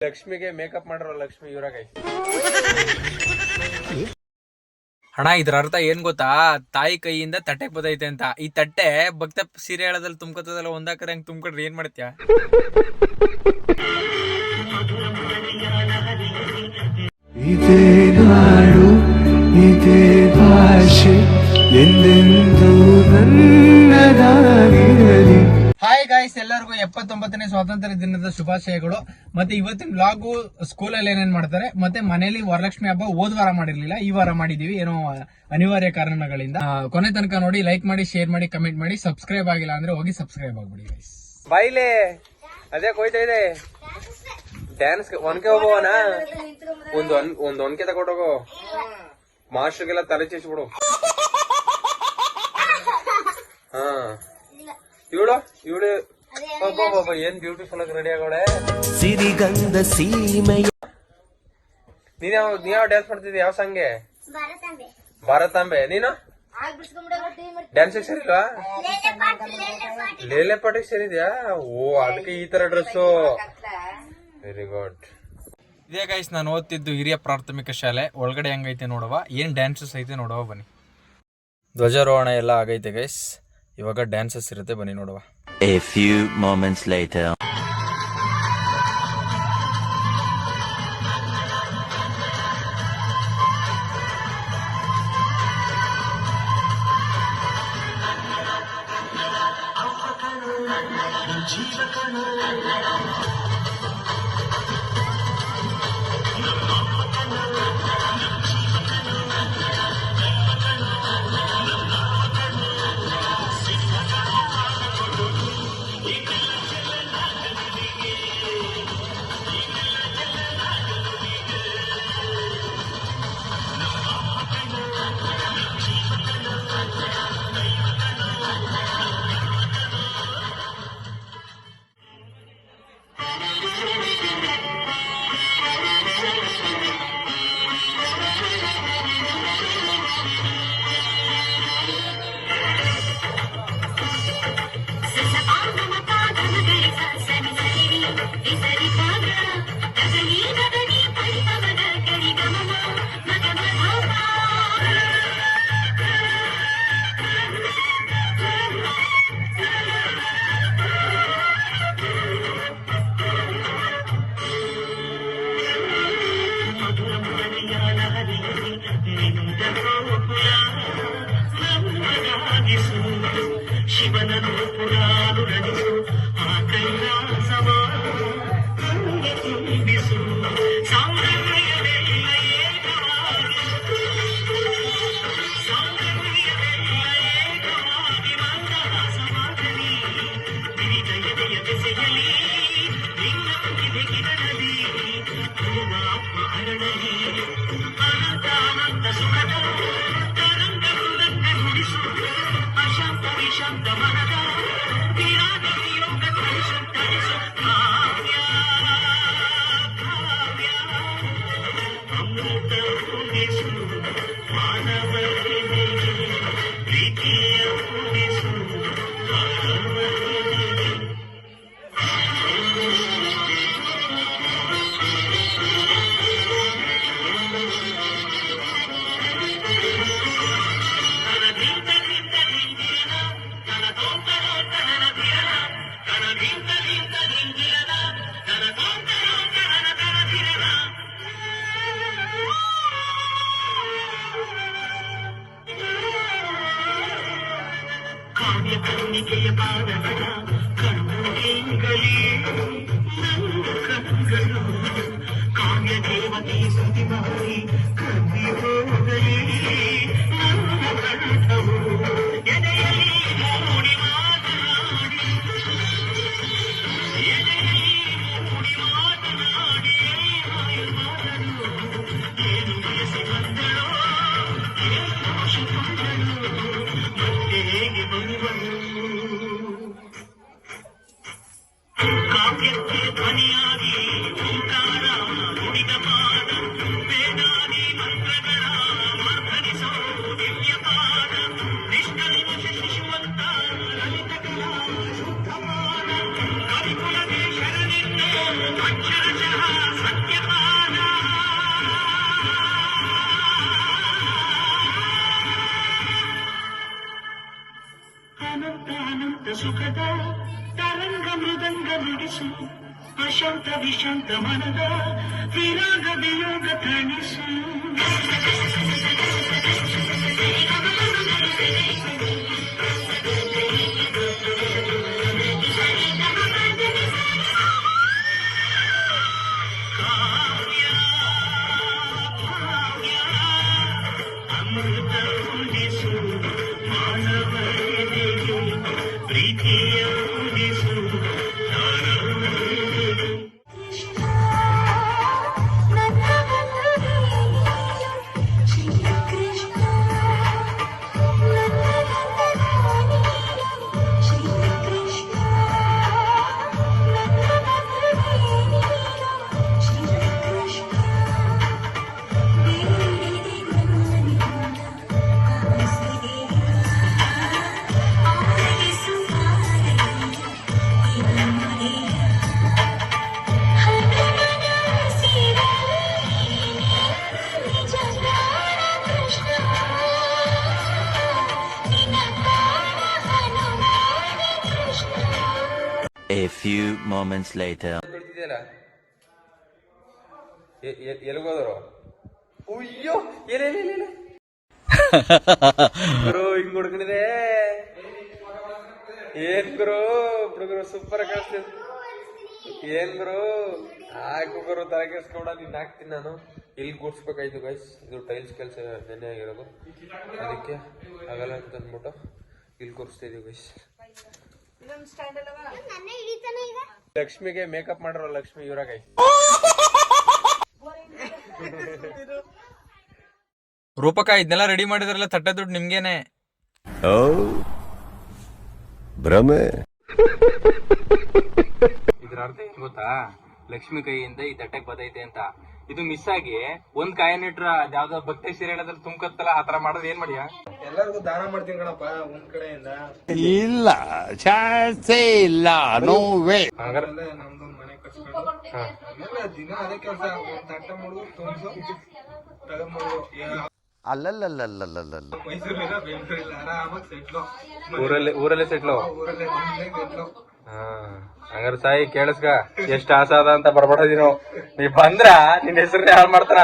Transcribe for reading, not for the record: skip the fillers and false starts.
ಲಕ್ಷ್ಮಿಗೆ ಮೇಕಪ್ ಮಾಡಿರೋ ಲಕ್ಷ್ಮಿ ಇವ್ರಾಗ. ಅಣ್ಣ ಇದ್ರ ಅರ್ಥ ಏನ್ ಗೊತ್ತಾ, ತಾಯಿ ಕೈಯಿಂದ ತಟ್ಟೆಗೆ ಬದೈತೆ ಅಂತ. ಈ ತಟ್ಟೆ ಭಕ್ತ ಸೀರೆ ಹೇಳೋದ್ರಲ್ಲಿ ತುಂಬ್ಕೊತದಲ್ಲ, ಒಂದಾಕರೆ ಹಂಗೆ ತುಂಬ್ಕೊಂಡ್ರೆ ಏನ್ ಮಾಡ್ತೀಯ? ಇದೇ ನಾಡು ಇದೇ ಭಾಷೆ ಎಂದೆಂದೂ ನನ್ನದಾಗಿರಲಿ. ಹಾಯ್ ಗಾಯ್ಸ್, ಎಲ್ಲರಿಗೂ 79ನೇ ಸ್ವಾತಂತ್ರ್ಯ ದಿನದ ಶುಭಾಶಯಗಳು. ಮತ್ತೆ ಇವತ್ತಿನ ವ್ಲಾಗು ಸ್ಕೂಲಲ್ಲಿ ಏನೇನ್ ಮಾಡ್ತಾರೆ, ಮತ್ತೆ ಮನೇಲಿ ವರಲಕ್ಷ್ಮಿ ಹಬ್ಬ ಹೋದ್ ವಾರ ಮಾಡಿರ್ಲಿಲ್ಲ, ಈ ವಾರ ಮಾಡಿದೀವಿ ಏನೋ ಅನಿವಾರ್ಯ ಕಾರಣಗಳಿಂದ. ಕೊನೆ ತನಕ ನೋಡಿ, ಲೈಕ್ ಮಾಡಿ, ಶೇರ್ ಮಾಡಿ, ಕಮೆಂಟ್ ಮಾಡಿ. ಸಬ್ಸ್ಕ್ರೈಬ್ ಆಗಿಲ್ಲ ಅಂದ್ರೆ ಹೋಗಿ ಸಬ್ಸ್ಕ್ರೈಬ್ ಆಗ್ಬಿಡಿ ಗೈಸ್. ಬಾಯ್ಲೆ ಅದೇ ಹೋಯ್ತಾ ಇದೆ ಡ್ಯಾನ್ಸ್. ಒನ್ಕೆ ಹೋಗೋವನ ಒಂದ್ ಒನ್ಕೆ ತಗೊಂಡೋಗೋ, ಮಾಸ್ಟರ್ಗೆಲ್ಲ ತಲೆ ಚೇಸ್ಬಿಡು. ಹಾ ಇವಳು ಏನ್ ಬ್ಯೂಟಿಫುಲ್ ಆಗಿ ರೆಡಿ ಆಗೋಳೆ. ಸಿರಿಗಂಧ ಸೀಮೆಯ ನೀನ್ ಯಾವ ಡ್ಯಾನ್ಸ್ ಮಾಡ್ತಿದ್ದಿ? ಯಾವ ಸಾಂಗ್ಗೆ? ಭಾರತಾಂಬೆ. ನೀನು ಡ್ಯಾನ್ಸ್ ಸೇರಿಲ್ವಾ? ಲೇಲೆ ಪಾಟಿಗೆ ಸೇರಿದ್ಯಾ? ಓ, ಅದಕ್ಕೆ ಈ ತರ ಡ್ರೆಸ್ಸು. Very good. ಇದೇ ಗೈಸ್, ನಾನು ಓದ್ತಿದ್ದು ಹಿರಿಯ ಪ್ರಾಥಮಿಕ ಶಾಲೆ. ಒಳಗಡೆ ಹೆಂಗೈತೆ ನೋಡುವ, ಏನ್ ಡ್ಯಾನ್ಸಸ್ ಐತೆ ನೋಡುವ ಬನ್ನಿ. ಧ್ವಜಾರೋಹಣ ಎಲ್ಲ ಆಗೈತೆ ಗೈಸ್, ಇವಾಗ ಡ್ಯಾನ್ಸಸ್ ಇರುತ್ತೆ, ಬನ್ನಿ ನೋಡುವ. A few moments later. ಶಿವನನ್ನು ಪುರಾನು ರಣಿಸು ಆ ಕೈಲಾಸವ ತುಂಬಿಸು ಸೌಂದರ್ಯವೆಲ್ಲ ಏಕವಾಗಿ ಮಂದಹಾಸವಾಗಲಿ ಬಿರಿಜಯದೆಯ ಬೆಸೆಯಲಿ ನಿನ್ನೊಂದಿಗೆ ಗಿಡದಲ್ಲಿ ಪೂರ್ವಾತ್ಮ ಅರಳಲಿ ಅನಂತಾನಂದ ಸುಖದ ತರಂಗ ಮೃದಂಗ ನುಡಿಸು ಅಶಾಂತ ವಿಶಾಂತ ಮನದ ವಿರಾಗತಿ ಯೋಗ ತರಿಸು ಕಾವ್ಯ ಕಾವ್ಯ ಅಮೃತ ಉದಿಸು ಮಾನವರಿಗೆ ಪ್ರೀತಿಯ ಉದಿಸು ಮಾನವರಿಗೆ. ಕಾವ್ಯ ಕನ್ನಿಕೆಯ ಪಾದಗಳ ಕಣ್ಣುಗಲಿ ನನ್ನ ಕಣ್ಣುಗಳು ಕಾವ್ಯ ದೇವತೆ ಸ್ತುತಿ ಮಾಡಿ ಕಬ್ಬಿ ಹೋಗಲಿ ನನ್ನ ಕಂಠವು ಎದೆಯಲ್ಲಿ ಮೂಡಿ ಮಾತನಾಡಿ ಎದೆಯಲ್ಲಿ ಮೂಡಿ ಮಾತನಾಡಿ ಆಯುರ್ಮಾನನು ಏನು ಬಯಸಿ ಬಂದಳೋ ಏನು ಆಶಿಕೊಂಡಳು ಮತ್ತೆ ಹೇಗೆ ಬರುವಳು. ಕಾವ್ಯಕ್ಕೆ ಧ್ವನಿಯಾಗಿ ಓಂಕಾರ ನುಡಿದ ಪಾದ ವೇದಾದಿ ಮನಸ್ಸು ಅಶಾಂತ ವಿಶಾಂತ ಮನದ ವಿರಾಗ ವಿಯೋಗ ತಣಿಸು ಅಮೃತ ಉದಿಸು ಮಾನವರಿಗೆ ಪ್ರೀತಿಯ ಉದಿಸು A few moments later. ಕೊಡ್ತಿದ್ಯಲ್ಲ ಎಲ್ಗೋದ್ರು ಅಯ್ಯೋ ಏನೇನೇನೇನು ಗುರು ಹಿಂಗ್ ಹುಡ್ಕೊಂಡಿದೆ ಏನ್ ಗುರು ಹುಡುಗರು ಸೂಪರ್ ಕಾಣಿಸ್ತಿದ್ ಏನ್ ಗುರು ಹಾಕು ಗುರು ತಲೆ ಕೆಡ್ಸ್ಕೊಂಡ ನಿನ್ ಹಾಕ್ತೀನಿ ನಾನು ಇಲ್ಲಿ ಕೂಡ್ಸ್ಬೇಕಾಯ್ತು ಗೈಸ್ ಇದು ಟೈಲ್ಸ್ ಕೆಲಸ ನೆನ್ನೆ ಆಗಿರೋದು ಅದಕ್ಕೆ ಆಗಲ್ಲ ಅಂತ ಅಂದ್ಬಿಟ್ಟು ಇಲ್ಲಿ ಕೂರಿಸ್ತಾ ಇದೀವಿ ಗೈಸ್ ಲಕ್ಷ್ಮಿಗೆ ಮೇಕಪ್ ಮಾಡಿರೋ ಲಕ್ಷ್ಮಿ ಇವರ ಕೈ ರೂಪಕ ಇದನ್ನೆಲ್ಲ ರೆಡಿ ಮಾಡಿದ್ರಲ್ಲ ತಟ್ಟೆ ದುಡ್ಡು ನಿಮ್ಗೇನೆ. ಭ್ರಮೆ. ಇದ್ರ ಅರ್ಥ ಏನ್ ಗೊತ್ತಾ, ಲಕ್ಷ್ಮಿ ಕೈಯಿಂದ ಈ ತಟ್ಟೆಗೆ ಬದೈತೆ ಅಂತ. ಇದು ಮಿಸ್ ಆಗಿ ಒಂದ್ ಕಾಯನಿಟ್ರ ಯಾವ್ದೋ ಭಕ್ತಿ ಸೀರಿಯಲ್ ತುಂಬಕತ್ತಲ್ಲ ಆತರ ಮಾಡೋದು ಏನ್ ಮಾಡಿಯಾ? ಎಲ್ಲರಿಗೂ ದಾನ ಮಾಡ್ತೀನಿ ಕಣಪ್ಪ ಒಂದ್ ಕಡೆಯಿಂದ. ಇಲ್ಲ ಚಾನ್ಸೇ ಇಲ್ಲ, ನೋ ವೇ. ಆಮೇಲೆ ನಮ್ದೊಂದ್ ಮನೆ ಕಟ್ಸ್ಕೊಂಡು ಆಮೇಲೆ ದಿನ ಅದೇ ಕೆಲಸ. ಒಂದ್ ತಟ್ಟೆ ಮಾಡುದು, ತುಂಬಿಸು, ತಗೊಂಡ್ಬರುದು. ಅಲ್ಲಲ್ಲಲ್ಲಲ್ಲಲ್ಲ ಮೈಸೂರಿಲ್ಲ, ಬೆಂಗಳೂರಿಲ್ಲ, ಆರಾಮಾಗಿ ಸೆಟ್ಲು. ಊರಲ್ಲೇ ಸೆಟ್ಲು. ಊರಲ್ಲೇ ಸೆಟ್ಲು. ಹಂಗಾರ ಸಾಯಿ ಕೇಳಿಸ್ಕ ಎಷ್ಟ್ ಆಸೆ ಅದ ಅಂತ ಬರ್ಬೇಡ ನೀನು. ನೀ ಬಂದ್ರ ನಿನ್ ಹೆಸರನ್ನೇ ಹಾಳು ಮಾಡ್ತಾನ.